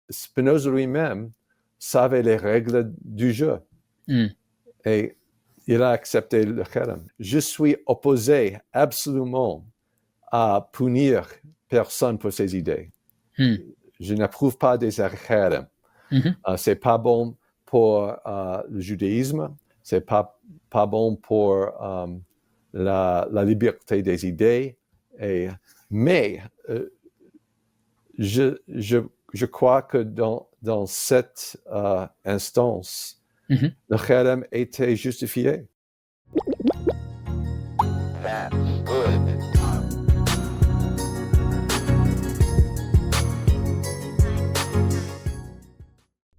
Spinoza lui-même savait les règles du jeu. Et il a accepté le kherem. Je suis opposé absolument à punir personne pour ses idées. Je n'approuve pas des kherem. C'est pas bon pour le judaïsme, c'est pas bon pour la liberté des idées. Mais je crois que dans cette instance, le kherem était justifié. That's good.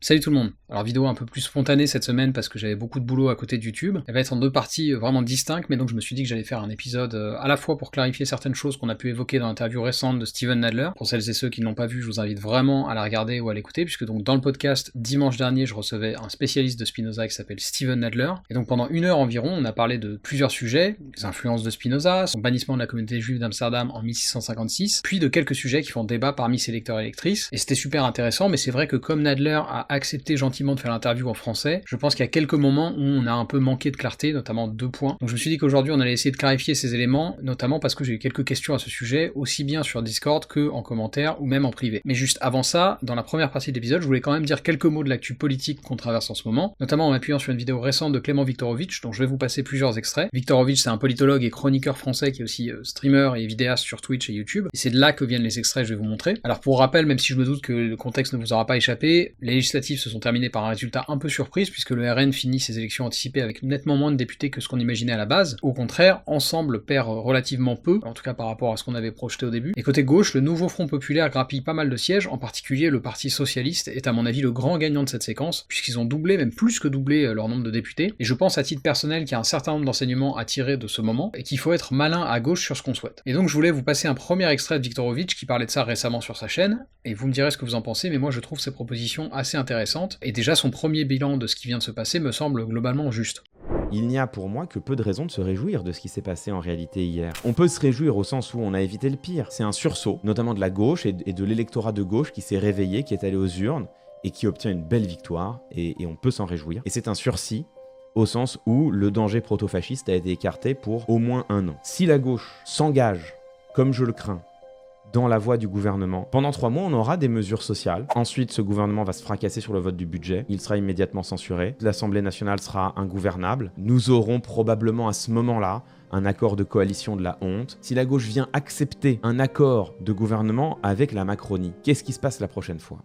Salut tout le monde. Alors vidéo un peu plus spontanée cette semaine parce que j'avais beaucoup de boulot à côté de YouTube. Elle va être en 2 parties vraiment distinctes, mais donc je me suis dit que j'allais faire un épisode à la fois pour clarifier certaines choses qu'on a pu évoquer dans l'interview récente de Steven Nadler. Pour celles et ceux qui ne l'ont pas vu, je vous invite vraiment à la regarder ou à l'écouter, puisque donc dans le podcast, dimanche dernier, je recevais un spécialiste de Spinoza qui s'appelle Steven Nadler. Et donc pendant 1 heure environ, on a parlé de plusieurs sujets, les influences de Spinoza, son bannissement de la communauté juive d'Amsterdam en 1656, puis de quelques sujets qui font débat parmi ses lecteurs et lectrices. Et c'était super intéressant, mais c'est vrai que comme Nadler a accepté gentiment de faire l'interview en français, je pense qu'il y a quelques moments où on a un peu manqué de clarté, notamment 2 points. Donc je me suis dit qu'aujourd'hui on allait essayer de clarifier ces éléments, notamment parce que j'ai eu quelques questions à ce sujet, aussi bien sur Discord que en commentaire ou même en privé. Mais juste avant ça, dans la première partie de l'épisode, je voulais quand même dire quelques mots de l'actu politique qu'on traverse en ce moment, notamment en m'appuyant sur une vidéo récente de Clément Viktorovitch, dont je vais vous passer plusieurs extraits. Viktorovitch, c'est un politologue et chroniqueur français qui est aussi streamer et vidéaste sur Twitch et YouTube, et c'est de là que viennent les extraits que je vais vous montrer. Alors pour rappel, même si je me doute que le contexte ne vous aura pas échappé, les législatives se sont terminées par un résultat un peu surprise, puisque le RN finit ses élections anticipées avec nettement moins de députés que ce qu'on imaginait à la base. Au contraire, Ensemble perd relativement peu, en tout cas par rapport à ce qu'on avait projeté au début. Et côté gauche, le nouveau Front Populaire grappille pas mal de sièges, en particulier le Parti Socialiste est à mon avis le grand gagnant de cette séquence, puisqu'ils ont doublé, même plus que doublé leur nombre de députés, et je pense à titre personnel qu'il y a un certain nombre d'enseignements à tirer de ce moment, et qu'il faut être malin à gauche sur ce qu'on souhaite. Et donc je voulais vous passer un premier extrait de Viktorovitch qui parlait de ça récemment sur sa chaîne, et vous me direz ce que vous en pensez, mais moi je trouve ses propositions assez intéressantes, et déjà son premier bilan de ce qui vient de se passer me semble globalement juste. Il n'y a pour moi que peu de raisons de se réjouir de ce qui s'est passé en réalité hier. On peut se réjouir au sens où on a évité le pire. C'est un sursaut, notamment de la gauche et de l'électorat de gauche qui s'est réveillé, qui est allé aux urnes et qui obtient une belle victoire, et on peut s'en réjouir. Et c'est un sursis au sens où le danger proto-fasciste a été écarté pour au moins 1 an. Si la gauche s'engage, comme je le crains, dans la voie du gouvernement. Pendant 3 mois, on aura des mesures sociales. Ensuite, ce gouvernement va se fracasser sur le vote du budget. Il sera immédiatement censuré. L'Assemblée nationale sera ingouvernable. Nous aurons probablement à ce moment-là un accord de coalition de la honte. Si la gauche vient accepter un accord de gouvernement avec la Macronie, qu'est-ce qui se passe la prochaine fois ?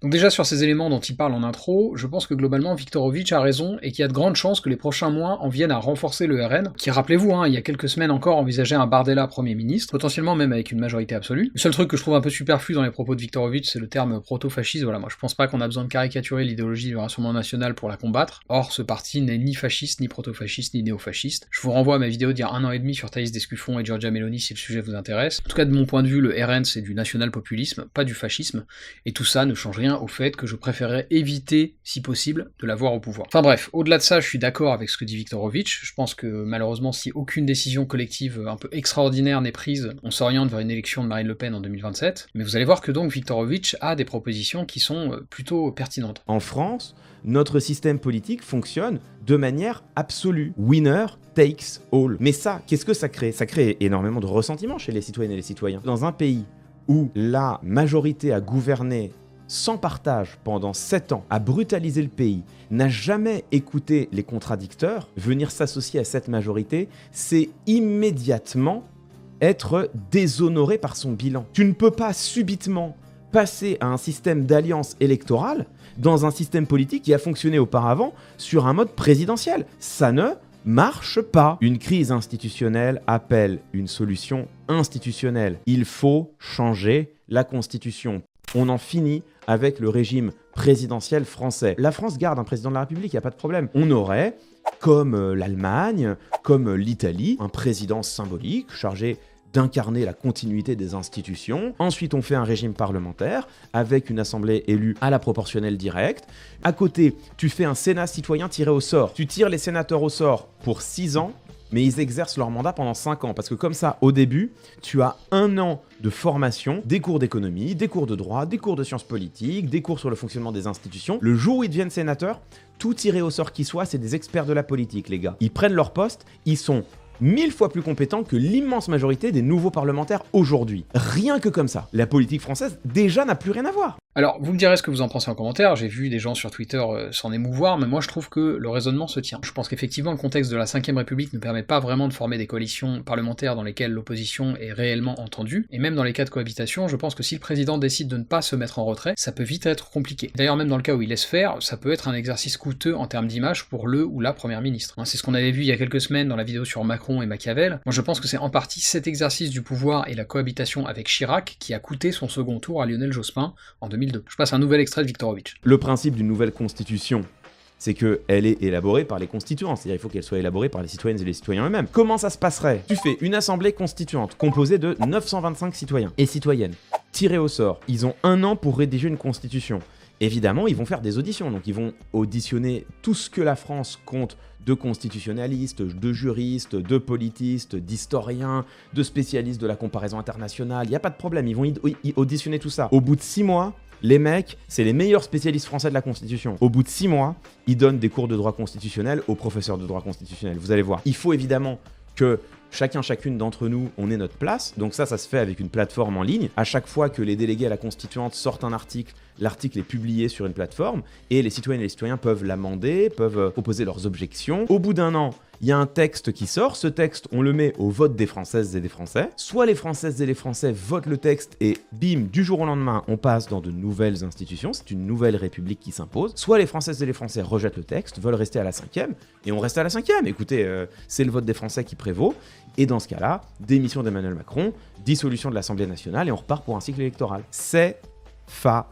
Donc déjà sur ces éléments dont il parle en intro, je pense que globalement Viktorovitch a raison et qu'il y a de grandes chances que les prochains mois en viennent à renforcer le RN, qui rappelez-vous, il y a quelques semaines encore envisageait un Bardella Premier ministre, potentiellement même avec une majorité absolue. Le seul truc que je trouve un peu superflu dans les propos de Viktorovitch, c'est le terme proto-fasciste. Voilà, moi je pense pas qu'on a besoin de caricaturer l'idéologie du Rassemblement National pour la combattre. Or, ce parti n'est ni fasciste, ni proto-fasciste, ni néo-fasciste. Je vous renvoie à ma vidéo d'il y a 1 an et demi sur Thaïs Descuffon et Giorgia Meloni si le sujet vous intéresse. En tout cas, de mon point de vue, le RN c'est du national-populisme, pas du fascisme, et tout ça ne change rien au fait que je préférerais éviter, si possible, de l'avoir au pouvoir. Enfin bref, au-delà de ça, je suis d'accord avec ce que dit Viktorovitch. Je pense que malheureusement, si aucune décision collective un peu extraordinaire n'est prise, on s'oriente vers une élection de Marine Le Pen en 2027. Mais vous allez voir que donc Viktorovitch a des propositions qui sont plutôt pertinentes. En France, notre système politique fonctionne de manière absolue. Winner takes all. Mais ça, qu'est-ce que ça crée ? Ça crée énormément de ressentiment chez les citoyennes et les citoyens. Dans un pays où la majorité a gouverné sans partage pendant 7 ans, a brutalisé le pays, n'a jamais écouté les contradicteurs, venir s'associer à cette majorité, c'est immédiatement être déshonoré par son bilan. Tu ne peux pas subitement passer à un système d'alliance électorale dans un système politique qui a fonctionné auparavant sur un mode présidentiel. Ça ne marche pas. Une crise institutionnelle appelle une solution institutionnelle. Il faut changer la Constitution. On en finit avec le régime présidentiel français. La France garde un président de la République, il n'y a pas de problème. On aurait, comme l'Allemagne, comme l'Italie, un président symbolique chargé d'incarner la continuité des institutions. Ensuite, on fait un régime parlementaire avec une assemblée élue à la proportionnelle directe. À côté, tu fais un Sénat citoyen tiré au sort. Tu tires les sénateurs au sort pour 6 ans mais ils exercent leur mandat pendant 5 ans. Parce que comme ça, au début, tu as 1 an de formation, des cours d'économie, des cours de droit, des cours de sciences politiques, des cours sur le fonctionnement des institutions. Le jour où ils deviennent sénateurs, tout tiré au sort qui soit, c'est des experts de la politique, les gars. Ils prennent leur poste, ils sont 1000 fois plus compétents que l'immense majorité des nouveaux parlementaires aujourd'hui. Rien que comme ça. La politique française, déjà, n'a plus rien à voir. Alors, vous me direz ce que vous en pensez en commentaire, j'ai vu des gens sur Twitter s'en émouvoir, mais moi je trouve que le raisonnement se tient. Je pense qu'effectivement le contexte de la 5ème République ne permet pas vraiment de former des coalitions parlementaires dans lesquelles l'opposition est réellement entendue, et même dans les cas de cohabitation, je pense que si le président décide de ne pas se mettre en retrait, ça peut vite être compliqué. D'ailleurs même dans le cas où il laisse faire, ça peut être un exercice coûteux en termes d'image pour le ou la première ministre. C'est ce qu'on avait vu il y a quelques semaines dans la vidéo sur Macron et Machiavel. Moi je pense que c'est en partie cet exercice du pouvoir et la cohabitation avec Chirac qui a coûté son second tour à Lionel Jospin en 2002. Je passe un nouvel extrait de Viktorovitch. Le principe d'une nouvelle constitution, c'est qu'elle est élaborée par les constituants, c'est-à-dire il faut qu'elle soit élaborée par les citoyennes et les citoyens eux-mêmes. Comment ça se passerait? Tu fais une assemblée constituante composée de 925 citoyens et citoyennes, tirés au sort. Ils ont 1 an pour rédiger une constitution. Évidemment, ils vont faire des auditions, donc ils vont auditionner tout ce que la France compte de constitutionnalistes, de juristes, de politistes, d'historiens, de spécialistes de la comparaison internationale, il n'y a pas de problème, ils vont auditionner tout ça. Au bout de 6 mois, les mecs, c'est les meilleurs spécialistes français de la Constitution. Au bout de 6 mois, ils donnent des cours de droit constitutionnel aux professeurs de droit constitutionnel. Vous allez voir. Il faut évidemment que chacune d'entre nous, on ait notre place. Donc ça se fait avec une plateforme en ligne. À chaque fois que les délégués à la Constituante sortent un article, l'article est publié sur une plateforme et les citoyennes et les citoyens peuvent l'amender, peuvent proposer leurs objections. Au bout d'1 an, il y a un texte qui sort. Ce texte, on le met au vote des Françaises et des Français. Soit les Françaises et les Français votent le texte et bim, du jour au lendemain, on passe dans de nouvelles institutions. C'est une nouvelle république qui s'impose. Soit les Françaises et les Français rejettent le texte, veulent rester à la 5e et on reste à la 5e. Écoutez, c'est le vote des Français qui prévaut. Et dans ce cas-là, démission d'Emmanuel Macron, dissolution de l'Assemblée nationale et on repart pour un cycle électoral. C'est facile.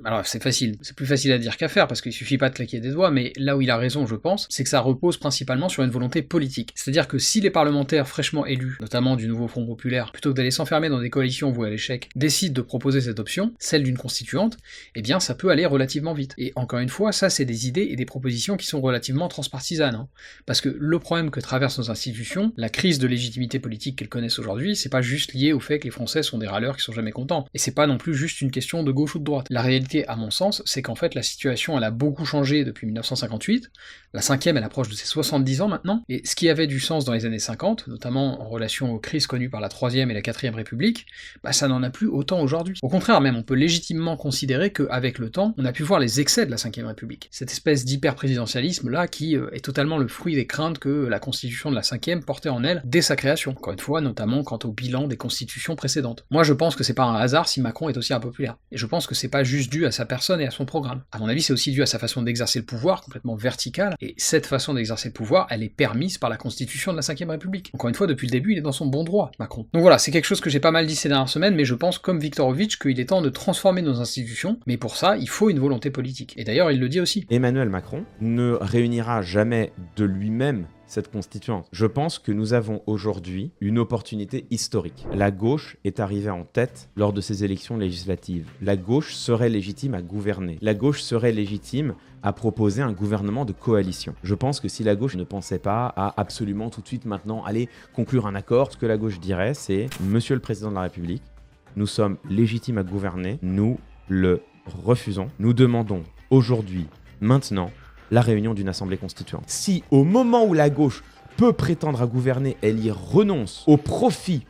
Alors c'est facile, c'est plus facile à dire qu'à faire parce qu'il suffit pas de claquer des doigts, mais là où il a raison je pense, c'est que ça repose principalement sur une volonté politique. C'est-à-dire que si les parlementaires fraîchement élus, notamment du nouveau Front Populaire, plutôt que d'aller s'enfermer dans des coalitions vouées à l'échec, décident de proposer cette option, celle d'une constituante, eh bien ça peut aller relativement vite. Et encore une fois, ça c'est des idées et des propositions qui sont relativement transpartisanes, hein. Parce que le problème que traversent nos institutions, la crise de légitimité politique qu'elles connaissent aujourd'hui, c'est pas juste lié au fait que les Français sont des râleurs qui sont jamais contents. Et c'est pas non plus juste une question de gauche ou de droite. La réalité, à mon sens, c'est qu'en fait la situation elle a beaucoup changé depuis 1958, la 5e elle approche de ses 70 ans maintenant, et ce qui avait du sens dans les années 50, notamment en relation aux crises connues par la 3e et la 4e République, bah ça n'en a plus autant aujourd'hui. Au contraire même, on peut légitimement considérer qu'avec le temps, on a pu voir les excès de la 5e République. Cette espèce d'hyper-présidentialisme là qui est totalement le fruit des craintes que la constitution de la 5e portait en elle dès sa création, encore une fois notamment quant au bilan des constitutions précédentes. Moi je pense que c'est pas un hasard si Macron est aussi impopulaire, et je pense que c'est pas juste dû à sa personne et à son programme. À mon avis, c'est aussi dû à sa façon d'exercer le pouvoir, complètement verticale, et cette façon d'exercer le pouvoir, elle est permise par la constitution de la 5e République. Encore une fois, depuis le début, il est dans son bon droit, Macron. Donc voilà, c'est quelque chose que j'ai pas mal dit ces dernières semaines, mais je pense, comme Viktorovitch, qu'il est temps de transformer nos institutions, mais pour ça, il faut une volonté politique. Et d'ailleurs, il le dit aussi. Emmanuel Macron ne réunira jamais de lui-même cette constituante. Je pense que nous avons aujourd'hui une opportunité historique. La gauche est arrivée en tête lors de ces élections législatives. La gauche serait légitime à gouverner. La gauche serait légitime à proposer un gouvernement de coalition. Je pense que si la gauche ne pensait pas à absolument tout de suite maintenant aller conclure un accord, ce que la gauche dirait, c'est « Monsieur le Président de la République, nous sommes légitimes à gouverner, nous le refusons. Nous demandons aujourd'hui, maintenant, la réunion d'une assemblée constituante. » Si au moment où la gauche peut prétendre à gouverner, elle y renonce au profit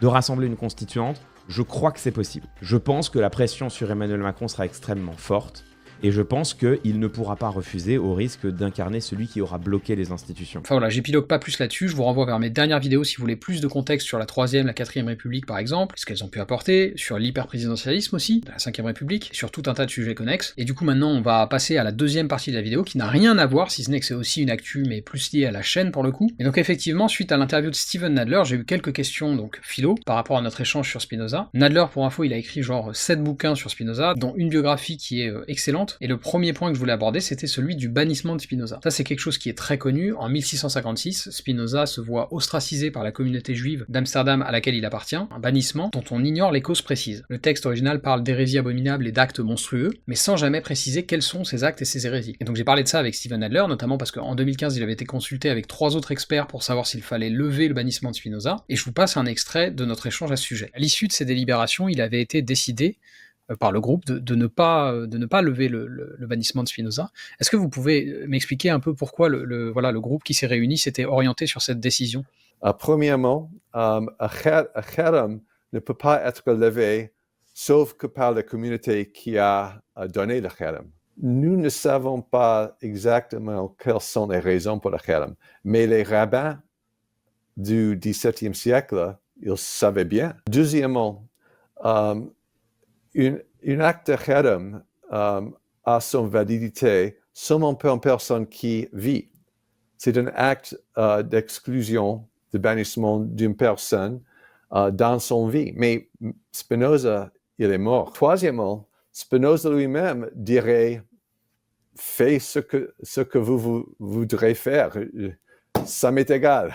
de rassembler une constituante, je crois que c'est possible. Je pense que la pression sur Emmanuel Macron sera extrêmement forte. Et je pense qu'il ne pourra pas refuser au risque d'incarner celui qui aura bloqué les institutions. Enfin voilà, j'épilogue pas plus là-dessus, je vous renvoie vers mes dernières vidéos si vous voulez plus de contexte sur la 3e, la 4e République par exemple, ce qu'elles ont pu apporter, sur l'hyper-présidentialisme aussi, de la 5e République, sur tout un tas de sujets connexes. Et du coup maintenant on va passer à la 2e partie de la vidéo qui n'a rien à voir, si ce n'est que c'est aussi une actu mais plus liée à la chaîne pour le coup. Et donc effectivement, suite à l'interview de Steven Nadler, j'ai eu quelques questions donc philo par rapport à notre échange sur Spinoza. Nadler pour info il a écrit genre 7 bouquins sur Spinoza, dont une biographie qui est excellente, importantes. Et le premier point que je voulais aborder, c'était celui du bannissement de Spinoza. Ça, c'est quelque chose qui est très connu. En 1656, Spinoza se voit ostracisé par la communauté juive d'Amsterdam à laquelle il appartient, un bannissement dont on ignore les causes précises. Le texte original parle d'hérésie abominable et d'actes monstrueux, mais sans jamais préciser quels sont ces actes et ces hérésies. Et donc j'ai parlé de ça avec Steven Adler, notamment parce qu'en 2015, il avait été consulté avec 3 autres experts pour savoir s'il fallait lever le bannissement de Spinoza, et je vous passe un extrait de notre échange à ce sujet. À l'issue de ces délibérations, il avait été décidé par le groupe de ne pas lever le bannissement de Spinoza. Est-ce que vous pouvez m'expliquer un peu pourquoi le groupe qui s'est réuni s'était orienté sur cette décision? Premièrement, un kherem ne peut pas être levé sauf que par la communauté qui a donné le kherem. Nous ne savons pas exactement quelles sont les raisons pour le kherem, mais les rabbins du XVIIe siècle, ils savaient bien. Deuxièmement, un acte de kherem a son validité seulement pour une personne qui vit. C'est un acte d'exclusion, de bannissement d'une personne dans son vie. Mais Spinoza, il est mort. Troisièmement, Spinoza lui-même dirait « Fais ce que vous voudrez faire, ça m'est égal ».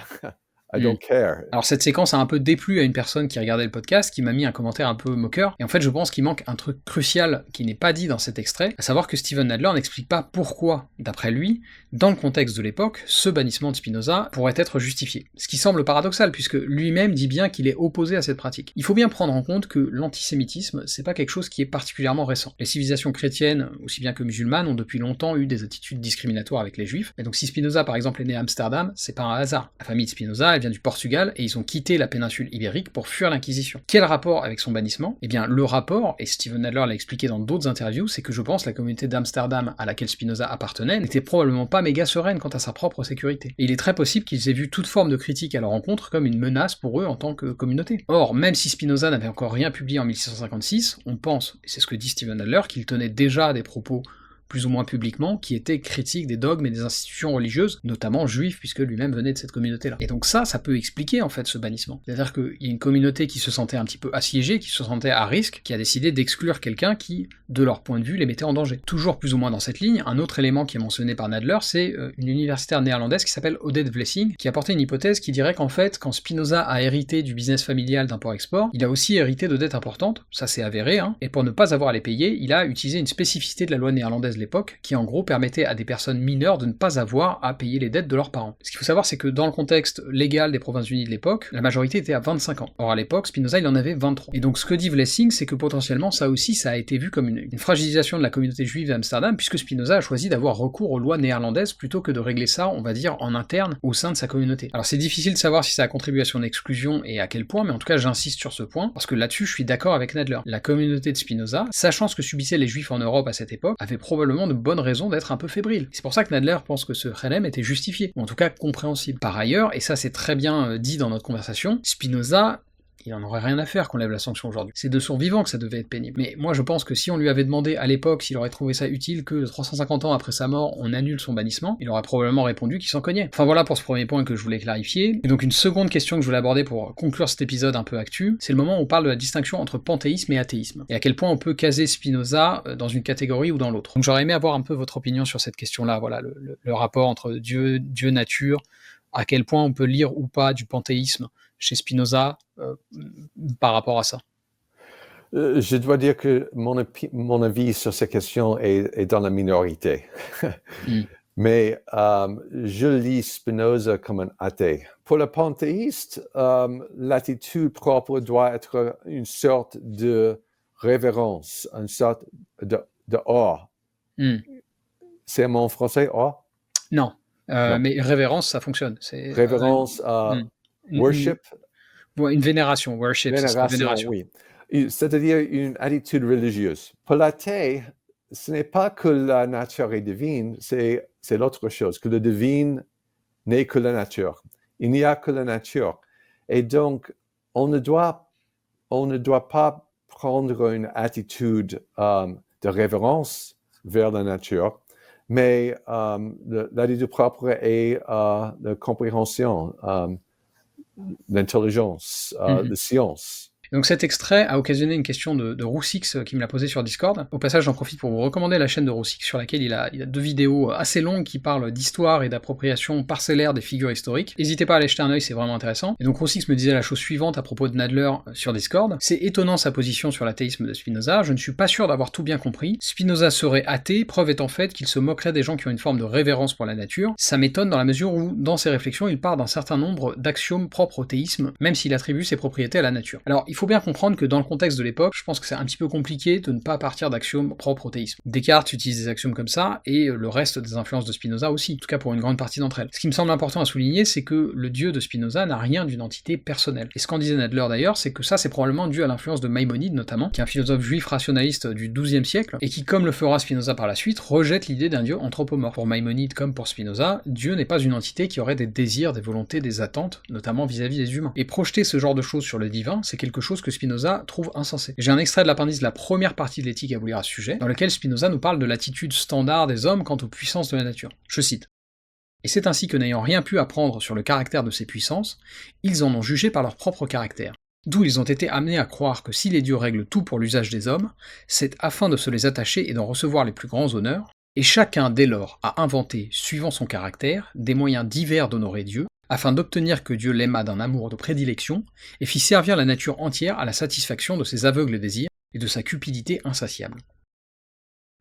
I don't care. Alors cette séquence a un peu déplu à une personne qui regardait le podcast, qui m'a mis un commentaire un peu moqueur, et en fait je pense qu'il manque un truc crucial qui n'est pas dit dans cet extrait, à savoir que Steven Adler n'explique pas pourquoi, d'après lui, dans le contexte de l'époque, ce bannissement de Spinoza pourrait être justifié. Ce qui semble paradoxal, puisque lui-même dit bien qu'il est opposé à cette pratique. Il faut bien prendre en compte que l'antisémitisme, c'est pas quelque chose qui est particulièrement récent. Les civilisations chrétiennes, aussi bien que musulmanes, ont depuis longtemps eu des attitudes discriminatoires avec les juifs, et donc si Spinoza par exemple est né à Amsterdam, c'est pas un hasard. La famille de Spinoza, elle vient du Portugal, et ils ont quitté la péninsule ibérique pour fuir l'Inquisition. Quel rapport avec son bannissement? Eh bien, le rapport, et Steven Adler l'a expliqué dans d'autres interviews, c'est que je pense la communauté d'Amsterdam à laquelle Spinoza appartenait n'était probablement pas méga sereine quant à sa propre sécurité. Et il est très possible qu'ils aient vu toute forme de critique à leur rencontre comme une menace pour eux en tant que communauté. Or, même si Spinoza n'avait encore rien publié en 1656, on pense, et c'est ce que dit Steven Adler, qu'il tenait déjà des propos plus ou moins publiquement, qui était critique des dogmes et des institutions religieuses, notamment juifs, puisque lui-même venait de cette communauté-là. Et donc ça peut expliquer en fait ce bannissement. C'est-à-dire qu'il y a une communauté qui se sentait un petit peu assiégée, qui se sentait à risque, qui a décidé d'exclure quelqu'un qui, de leur point de vue, les mettait en danger. Toujours plus ou moins dans cette ligne, un autre élément qui est mentionné par Nadler, c'est une universitaire néerlandaise qui s'appelle Odette Vlessing, qui a porté une hypothèse qui dirait qu'en fait, quand Spinoza a hérité du business familial d'import-export, il a aussi hérité de dettes importantes, ça c'est avéré, et pour ne pas avoir à les payer, il a utilisé une spécificité de la loi néerlandaise de l'époque, qui en gros permettait à des personnes mineures de ne pas avoir à payer les dettes de leurs parents. Ce qu'il faut savoir, c'est que dans le contexte légal des Provinces-Unies de l'époque, la majorité était à 25 ans. Or à l'époque, Spinoza il en avait 23. Et donc ce que dit Vlessing, c'est que potentiellement ça aussi, ça a été vu comme une fragilisation de la communauté juive d'Amsterdam, puisque Spinoza a choisi d'avoir recours aux lois néerlandaises plutôt que de régler ça, on va dire, en interne au sein de sa communauté. Alors c'est difficile de savoir si ça a contribué à son exclusion et à quel point, mais en tout cas j'insiste sur ce point, parce que là-dessus je suis d'accord avec Nadler. La communauté de Spinoza, sachant ce que subissaient les juifs en Europe à cette époque, avait probablement de bonnes raisons d'être un peu fébrile. C'est pour ça que Nadler pense que ce kherem était justifié, ou en tout cas compréhensible. Par ailleurs, et ça c'est très bien dit dans notre conversation, Spinoza, il en aurait rien à faire qu'on lève la sanction aujourd'hui. C'est de son vivant que ça devait être pénible. Mais moi je pense que si on lui avait demandé à l'époque s'il aurait trouvé ça utile que 350 ans après sa mort on annule son bannissement, il aurait probablement répondu qu'il s'en cognait. Enfin voilà pour ce premier point que je voulais clarifier. Et donc une seconde question que je voulais aborder pour conclure cet épisode un peu actu, c'est le moment où on parle de la distinction entre panthéisme et athéisme, et à quel point on peut caser Spinoza dans une catégorie ou dans l'autre. Donc j'aurais aimé avoir un peu votre opinion sur cette question-là, voilà, le rapport entre Dieu, nature, à quel point on peut lire ou pas du panthéisme chez Spinoza par rapport à ça. Je dois dire que mon avis sur ces questions est dans la minorité. Mais je lis Spinoza comme un athée. Pour le panthéiste, l'attitude propre doit être une sorte de révérence, une sorte de awe. C'est un mot en français, awe? Non. Mais révérence, ça fonctionne. C'est, révérence, worship. Une vénération, worship. Vénération, oui. C'est-à-dire une attitude religieuse. Pour l'athée, ce n'est pas que la nature est divine, c'est l'autre chose, que le divin n'est que la nature. Il n'y a que la nature. Et donc, on ne doit pas prendre une attitude de révérence vers la nature, mais l'attitude propre est de compréhension, l'intelligence, la science. Donc cet extrait a occasionné une question de Roussix qui me l'a posée sur Discord. Au passage, j'en profite pour vous recommander la chaîne de Roussix sur laquelle il a 2 vidéos assez longues qui parlent d'histoire et d'appropriation parcellaire des figures historiques. N'hésitez pas à aller jeter un œil, c'est vraiment intéressant. Et donc Roussix me disait la chose suivante à propos de Nadler sur Discord. C'est étonnant sa position sur l'athéisme de Spinoza, je ne suis pas sûr d'avoir tout bien compris. Spinoza serait athée, preuve est en fait qu'il se moquerait des gens qui ont une forme de révérence pour la nature. Ça m'étonne dans la mesure où, dans ses réflexions, il part d'un certain nombre d'axiomes propres au théisme, même s'il attribue ses propriétés à la nature. Alors, il faut bien comprendre que dans le contexte de l'époque, je pense que c'est un petit peu compliqué de ne pas partir d'axiomes propres au théisme. Descartes utilise des axiomes comme ça, et le reste des influences de Spinoza aussi, en tout cas pour une grande partie d'entre elles. Ce qui me semble important à souligner, c'est que le dieu de Spinoza n'a rien d'une entité personnelle. Et ce qu'en disait Nadler d'ailleurs, c'est que ça c'est probablement dû à l'influence de Maïmonide notamment, qui est un philosophe juif rationaliste du XIIe siècle, et qui, comme le fera Spinoza par la suite, rejette l'idée d'un dieu anthropomorphe. Pour Maïmonide comme pour Spinoza, Dieu n'est pas une entité qui aurait des désirs, des volontés, des attentes, notamment vis-à-vis des humains. Et projeter ce genre de choses sur le divin, c'est quelque chose que Spinoza trouve insensé. J'ai un extrait de l'appendice de la première partie de l'éthique à vous lire à ce sujet, dans lequel Spinoza nous parle de l'attitude standard des hommes quant aux puissances de la nature. Je cite. Et c'est ainsi que n'ayant rien pu apprendre sur le caractère de ces puissances, ils en ont jugé par leur propre caractère. D'où ils ont été amenés à croire que si les dieux règlent tout pour l'usage des hommes, c'est afin de se les attacher et d'en recevoir les plus grands honneurs, et chacun dès lors a inventé, suivant son caractère, des moyens divers d'honorer Dieu, afin d'obtenir que Dieu l'aimât d'un amour de prédilection, et fit servir la nature entière à la satisfaction de ses aveugles désirs et de sa cupidité insatiable.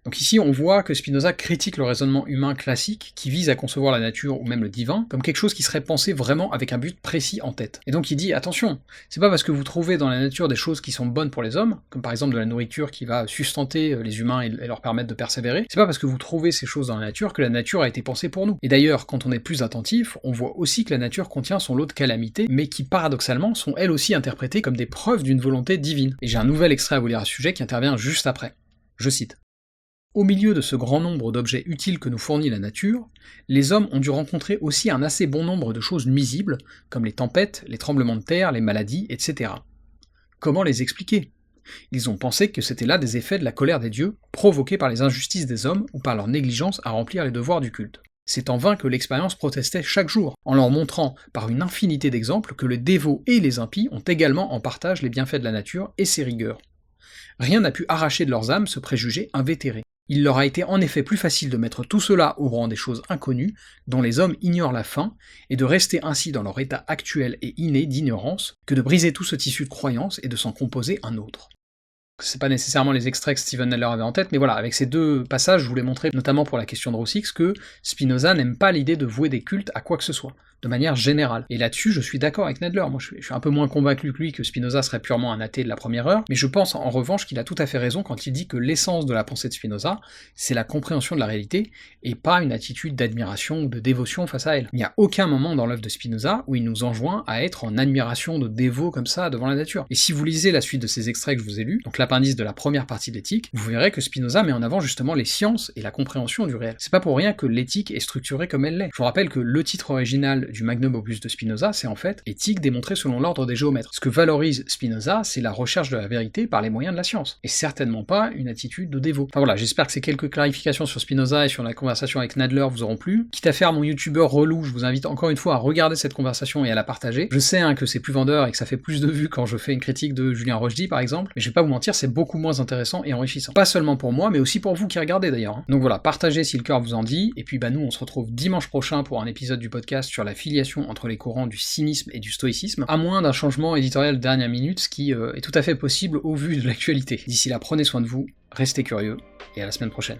Donc ici, on voit que Spinoza critique le raisonnement humain classique, qui vise à concevoir la nature ou même le divin, comme quelque chose qui serait pensé vraiment avec un but précis en tête. Et donc il dit, attention, c'est pas parce que vous trouvez dans la nature des choses qui sont bonnes pour les hommes, comme par exemple de la nourriture qui va sustenter les humains et leur permettre de persévérer, c'est pas parce que vous trouvez ces choses dans la nature que la nature a été pensée pour nous. Et d'ailleurs, quand on est plus attentif, on voit aussi que la nature contient son lot de calamités, mais qui paradoxalement sont elles aussi interprétées comme des preuves d'une volonté divine. Et j'ai un nouvel extrait à vous lire à ce sujet qui intervient juste après. Je cite. Au milieu de ce grand nombre d'objets utiles que nous fournit la nature, les hommes ont dû rencontrer aussi un assez bon nombre de choses nuisibles, comme les tempêtes, les tremblements de terre, les maladies, etc. Comment les expliquer ? Ils ont pensé que c'était là des effets de la colère des dieux, provoqués par les injustices des hommes ou par leur négligence à remplir les devoirs du culte. C'est en vain que l'expérience protestait chaque jour, en leur montrant, par une infinité d'exemples, que les dévots et les impies ont également en partage les bienfaits de la nature et ses rigueurs. Rien n'a pu arracher de leurs âmes ce préjugé invétéré. Il leur a été en effet plus facile de mettre tout cela au rang des choses inconnues, dont les hommes ignorent la fin, et de rester ainsi dans leur état actuel et inné d'ignorance, que de briser tout ce tissu de croyances et de s'en composer un autre. C'est pas nécessairement les extraits que Steven Nadler avait en tête, mais voilà, avec ces deux passages, je voulais montrer, notamment pour la question de Roussix, que Spinoza n'aime pas l'idée de vouer des cultes à quoi que ce soit, de manière générale. Et là-dessus, je suis d'accord avec Nadler, moi je suis un peu moins convaincu que lui que Spinoza serait purement un athée de la première heure, mais je pense en revanche qu'il a tout à fait raison quand il dit que l'essence de la pensée de Spinoza, c'est la compréhension de la réalité, et pas une attitude d'admiration ou de dévotion face à elle. Il n'y a aucun moment dans l'œuvre de Spinoza où il nous enjoint à être en admiration de dévot comme ça devant la nature. Et si vous lisez la suite de ces extraits que je vous ai lus, donc l'appendice de la première partie de l'éthique, vous verrez que Spinoza met en avant justement les sciences et la compréhension du réel. C'est pas pour rien que l'éthique est structurée comme elle l'est. Je vous rappelle que le titre original du magnum opus de Spinoza, c'est en fait « Éthique démontrée selon l'ordre des géomètres ». Ce que valorise Spinoza, c'est la recherche de la vérité par les moyens de la science, et certainement pas une attitude de dévot. Enfin voilà, j'espère que ces quelques clarifications sur Spinoza et sur la conversation avec Nadler vous auront plu. Quitte à faire mon youtubeur relou, je vous invite encore une fois à regarder cette conversation et à la partager. Je sais que c'est plus vendeur et que ça fait plus de vues quand je fais une critique de Julien Rochdy par exemple, mais je vais pas vous mentir, c'est beaucoup moins intéressant et enrichissant. Pas seulement pour moi, mais aussi pour vous qui regardez d'ailleurs. Donc voilà, partagez si le cœur vous en dit, et puis nous on se retrouve dimanche prochain pour un épisode du podcast sur la filiation entre les courants du cynisme et du stoïcisme, à moins d'un changement éditorial de dernière minute, ce qui est tout à fait possible au vu de l'actualité. D'ici là, prenez soin de vous, restez curieux, et à la semaine prochaine.